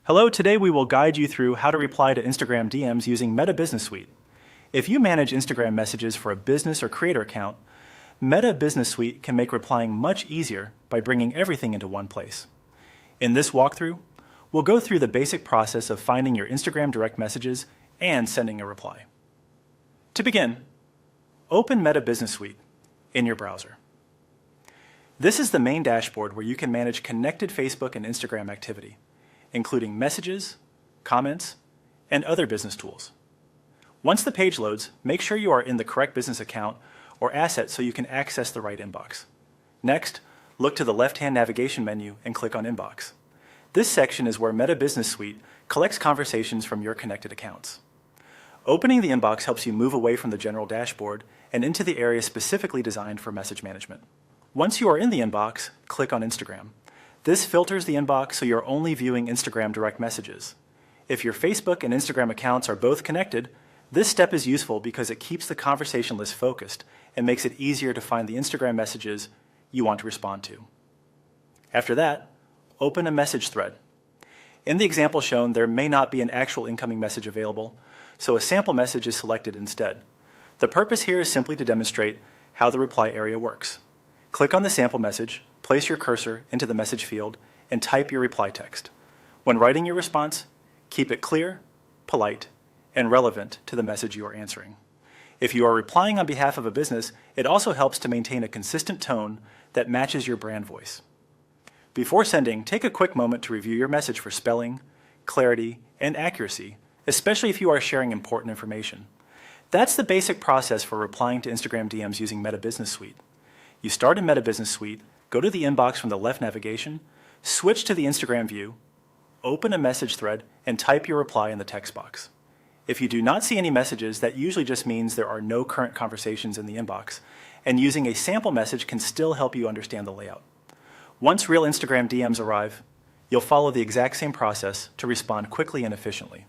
Hello, today we will guide you through how to reply to Instagram DMs using Meta Business Suite. If you manage Instagram messages for a business or creator account, Meta Business Suite can make replying much easier by bringing everything into one place. In this walkthrough, we'll go through the basic process of finding your Instagram direct messages and sending a reply. To begin, open Meta Business Suite in your browser. This is the main dashboard where you can manage connected Facebook and Instagram activity, including messages, comments, and other business tools. Once the page loads, make sure you are in the correct business account or asset so you can access the right inbox. Next, look to the left-hand navigation menu and click on Inbox. This section is where Meta Business Suite collects conversations from your connected accounts. Opening the inbox helps you move away from the general dashboard and into the area specifically designed for message management. Once you are in the inbox, click on Instagram. This filters the inbox so you're only viewing Instagram direct messages. If your Facebook and Instagram accounts are both connected, this step is useful because it keeps the conversation list focused and makes it easier to find the Instagram messages you want to respond to. After that, open a message thread. In the example shown, there may not be an actual incoming message available, so a sample message is selected instead. The purpose here is simply to demonstrate how the reply area works. Click on the sample message, place your cursor into the message field, and type your reply text. When writing your response, keep it clear, polite, and relevant to the message you are answering. If you are replying on behalf of a business, it also helps to maintain a consistent tone that matches your brand voice. Before sending, take a quick moment to review your message for spelling, clarity, and accuracy, especially if you are sharing important information. That's the basic process for replying to Instagram DMs using Meta Business Suite. You start in Meta Business Suite, go to the inbox from the left navigation, switch to the Instagram view, open a message thread, and type your reply in the text box. If you do not see any messages, that usually just means there are no current conversations in the inbox, and using a sample message can still help you understand the layout. Once real Instagram DMs arrive, you'll follow the exact same process to respond quickly and efficiently.